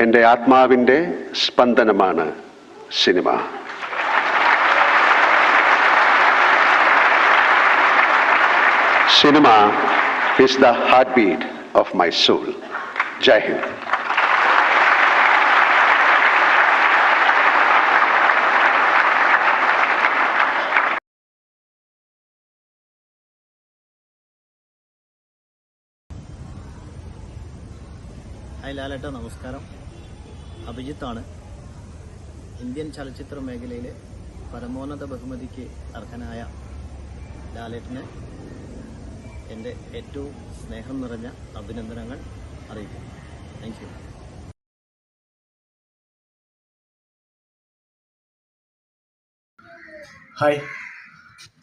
എൻ്റെ ആത്മാവിൻ്റെ സ്പന്ദനമാണ് cinema. Cinema is the heartbeat of my soul. Jai Hind. Hi ലാലേട്ട, നമസ്കാരം. അഭിജിത്താണ്. ഇന്ത്യൻ ചലച്ചിത്ര മേഖലയിലെ പരമോന്നത ബഹുമതിക്ക് അർഹനായ ലാലേട്ടന് എൻ്റെ ഏറ്റവും സ്നേഹം നിറഞ്ഞ അഭിനന്ദനങ്ങൾ അറിയിക്കുന്നു. Thank you. ഹായ്,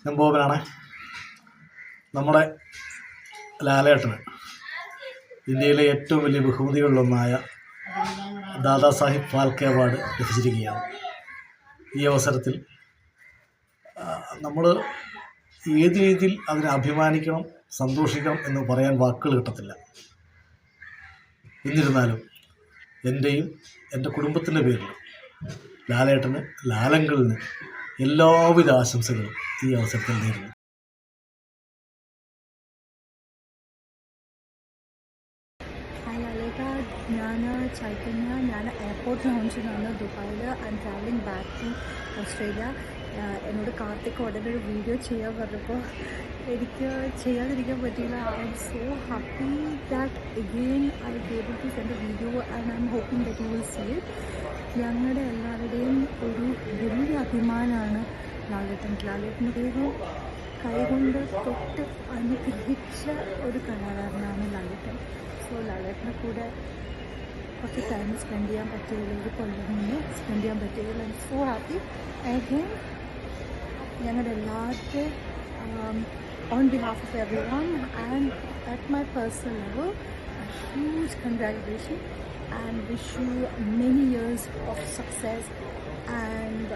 ഞാൻ ബോബനാണ്. നമ്മുടെ ലാലേട്ടന് ഇന്ത്യയിലെ ഏറ്റവും വലിയ ബഹുമതികളിലൊന്നായ ദാദാ സാഹിബ് ഫാൽക്കെ അവാർഡ് ലഭിച്ചിരിക്കുകയാണ്. ഈ അവസരത്തിൽ നമ്മൾ ഏത് രീതിയിൽ അതിനെ അഭിമാനിക്കണം, സന്തോഷിക്കണം എന്ന് പറയാൻ വാക്കുകൾ കിട്ടത്തില്ല. എന്നിരുന്നാലും എൻ്റെയും എൻ്റെ കുടുംബത്തിൻ്റെ പേരിൽ ലാലേട്ടന്, ലാലങ്കളിന് എല്ലാവിധ ആശംസകളും ഈ അവസരത്തിൽ നേരുന്നു. ഹായ് ലാലേട്ട, ഞാൻ ചൈതന്യ. ഞാൻ എയർപോർട്ട് ലോഞ്ചിലാണ് ദുബായിൽ. I'm travelling back to Australia. എന്നോട് കാർത്തിക് ഉടനെ ഒരു വീഡിയോ ചെയ്യാൻ പറഞ്ഞപ്പോൾ എനിക്ക് ചെയ്യാതിരിക്കാൻ പറ്റിയില്ല. I M so happy that again I be able to send a video and I'm hoping that you will see it. ഞങ്ങളുടെ എല്ലാവരുടെയും ഒരു വലിയ അഭിമാനമാണ് ലാലേട്ടൻ. ലാലേട്ടൻ്റെ ഒരു കൈകൊണ്ട് തൊട്ട് അനുഗ്രഹിച്ച ഒരു കലാകാരനാണ് ലാലേട്ടൻ. സോ ലാലേട്ടനെ കൂടെ കുറച്ച് ടൈം സ്പെൻഡ് ചെയ്യാൻ പറ്റിയതിൽ, ഒരു കൊല്ലം മുന്നേ സ്പെൻഡ് ചെയ്യാൻ പറ്റിയതിൽ I M so happy. Again ഞങ്ങളുടെ എല്ലാവരുടെയും on behalf of everyone and at my personal level, a huge congratulations and wish you many years of success and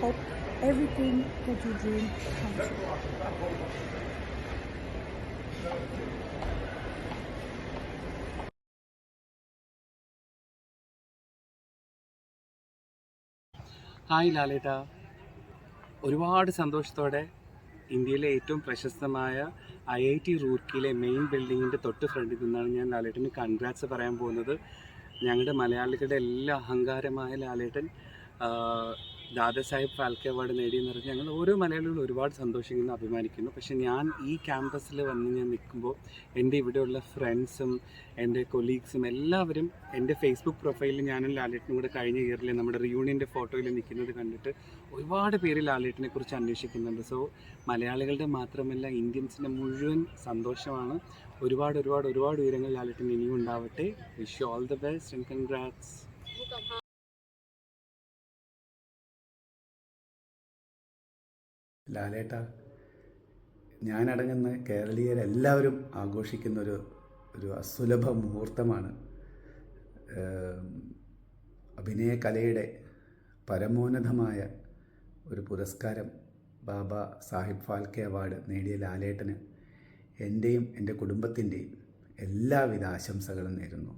hope everything that you dream comes true. Hi ലാലേട്ട, ഒരുപാട് സന്തോഷത്തോടെ ഇന്ത്യയിലെ ഏറ്റവും പ്രശസ്തമായ IIT റൂർക്കിയിലെ main ബിൽഡിങ്ങിൻ്റെ തൊട്ട് ഫ്രണ്ടിൽ നിന്നാണ് ഞാൻ ലാലേട്ടന് കൺഗ്രാറ്റ്സ് പറയാൻ പോകുന്നത്. ഞങ്ങളുടെ മലയാളികളുടെ എല്ലാ അഹങ്കാരമായ ലാലേട്ടൻ ദാദാ സാഹിബ് ഫാൽക്കെ അവാർഡ് നേടിയെന്ന് പറഞ്ഞാൽ ഞങ്ങൾ ഓരോ മലയാളികളും ഒരുപാട് സന്തോഷിക്കുന്നു, അഭിമാനിക്കുന്നു. പക്ഷേ ഞാൻ ഈ ക്യാമ്പസിൽ വന്ന് ഞാൻ നിൽക്കുമ്പോൾ എൻ്റെ ഇവിടെയുള്ള ഫ്രണ്ട്സും എൻ്റെ കൊളീഗ്സും എല്ലാവരും എൻ്റെ ഫേസ്ബുക്ക് പ്രൊഫൈലിൽ ഞാനും ലാലേട്ടനും കൂടെ കഴിഞ്ഞ ഇയറിൽ നമ്മുടെ റിയൂണിയൻ്റെ ഫോട്ടോയിൽ നിൽക്കുന്നത് കണ്ടിട്ട് ഒരുപാട് പേര് ലാലേട്ടനെ കുറിച്ച് അന്വേഷിക്കുന്നുണ്ട്. സോ മലയാളികളുടെ മാത്രമല്ല ഇന്ത്യൻസിൻ്റെ മുഴുവൻ സന്തോഷമാണ്. ഒരുപാട് ഒരുപാട് ഒരുപാട് ഉയരങ്ങൾ ലാലേട്ടൻ ഇനിയും ഉണ്ടാവട്ടെ. Wish you all the best and congrats. ലാലേട്ട, ഞാനടങ്ങുന്ന കേരളീയരെല്ലാവരും ആഘോഷിക്കുന്ന ഒരു അസുലഭ മുഹൂർത്തമാണ്. അഭിനയ കലയുടെ പരമോന്നതമായ ഒരു പുരസ്കാരം ബാബാ സാഹിബ് ഫാൽക്കെ അവാർഡ് നേടിയ ലാലേട്ടന് എൻ്റെയും എൻ്റെ കുടുംബത്തിൻ്റെയും എല്ലാവിധ ആശംസകളും നേരുന്നു.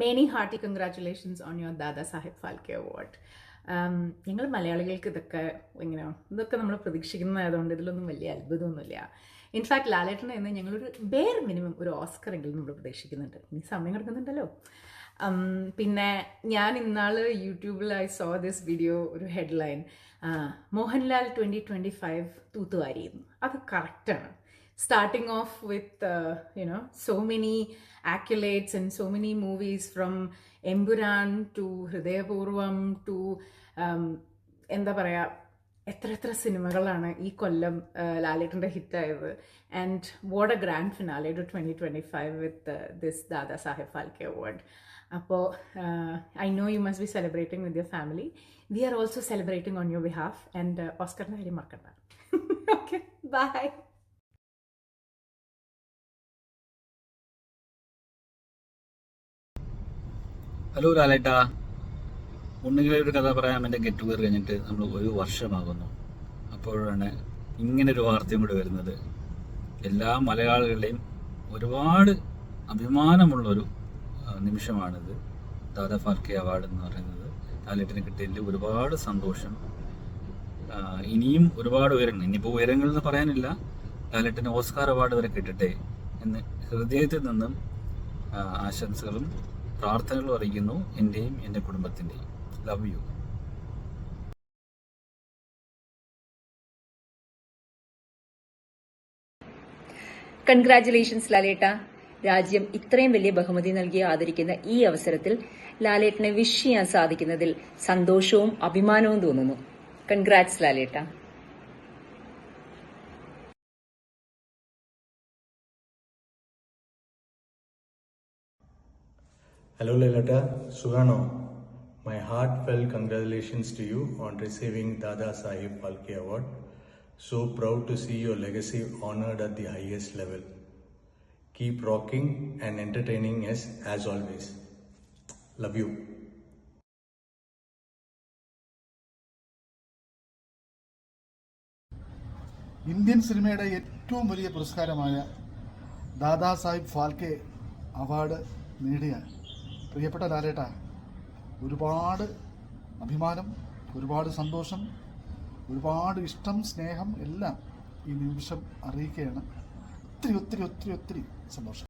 Many hearty congratulations on your Dada Saheb Phalke Award. ഞങ്ങൾ മലയാളികൾക്ക് ഇതൊക്കെ നമ്മൾ പ്രതീക്ഷിക്കുന്നതായതുകൊണ്ട് ഇതിലൊന്നും വലിയ അത്ഭുതമൊന്നുമില്ല. ഇൻഫാക്ട് ലാലേട്ടൻ എന്ന് ഞങ്ങളൊരു ബെയർ മിനിമം ഒരു ഓസ്കറെങ്കിലും നമ്മൾ പ്രതീക്ഷിക്കുന്നുണ്ട്. ഇനി സമയം കിടക്കുന്നുണ്ടല്ലോ. പിന്നെ ഞാൻ ഇന്നാൾ യൂട്യൂബിൽ ഐ സോ ദിസ് വീഡിയോ, ഒരു ഹെഡ്ലൈൻ, മോഹൻലാൽ 2025 തൂത്തുവാരിയിരുന്നു. അത് കറക്റ്റാണ്. Starting off with so many accolades and so many movies from Emburan to Hridayapurvam to എന്താ പറയുക, എത്ര സിനിമകളാണ് ഈ കൊല്ലം ലാലേട്ടൻ്റെ ഹിറ്റായത്. And what a grand finale to 2025 with this Dadasaheb Phalke award. അപ്പോൾ I know you must be celebrating with your family. We are also celebrating on your behalf. And ഓസ്കറിൻ്റെ കാര്യം മറക്കണ്ട. Okay, by. ഹലോ ലാലേട്ട, ഉണ്ണികളെ ഒരു കഥ പറയാം. എൻ്റെ ഗെറ്റ് ടുഗദർ കഴിഞ്ഞിട്ട് നമ്മൾ 1 വർഷമാകുന്നു. അപ്പോഴാണ് ഇങ്ങനൊരു വാർത്തയും കൂടി വരുന്നത് എല്ലാ മലയാളികളുടെയും ഒരുപാട് അഭിമാനമുള്ളൊരു നിമിഷമാണിത്. ദാദാ ഫാൽക്കെ അവാർഡ് എന്ന് പറയുന്നത് ലാലേട്ടന് കിട്ടിയതിൽ ഒരുപാട് സന്തോഷം. ഇനിയും ഒരുപാട് ഉയരങ്ങൾ, ഇനിയിപ്പോൾ ഉയരങ്ങൾ എന്ന് പറയാനില്ല, ലാലേട്ടന് ഓസ്കാർ അവാർഡ് വരെ കിട്ടട്ടെ എന്ന് ഹൃദയത്തിൽ നിന്നും ആശംസകളും പ്രാർത്ഥനകളും അറിയിക്കുന്നു, എൻ്റെയും എൻ്റെ കുടുംബത്തിൻ്റെയും. Love you. കൺഗ്രാറ്റുലേഷൻസ് ലാലേട്ട. രാജ്യം ഇത്രയും വലിയ ബഹുമതി നൽകി ആദരിക്കുന്ന ഈ അവസരത്തിൽ ലാലേട്ടനെ വിഷ് ചെയ്യാൻ സാധിക്കുന്നതിൽ സന്തോഷവും അഭിമാനവും തോന്നുന്നു. കൺഗ്രാറ്റ്സ് ലാലേട്ട. Hello Lalata, Sugano. My heartfelt congratulations to you on receiving Dada Saheb Phalke Award. So proud to see your legacy honored at the highest level. Keep rocking and entertaining us as always. Love you. Indian സിനിമയുടെ ഏറ്റവും വലിയ പുരസ്കാരമായ Dada Sahib Phalke award നേടിയ പ്രിയപ്പെട്ട ലാലേട്ട, ഒരുപാട് അഭിമാനം, ഒരുപാട് സന്തോഷം, ഒരുപാട് ഇഷ്ടം, സ്നേഹം എല്ലാം ഈ നിമിഷം അറിയിക്കുകയാണ്. ഒത്തിരി ഒത്തിരി ഒത്തിരി ഒത്തിരി സന്തോഷം.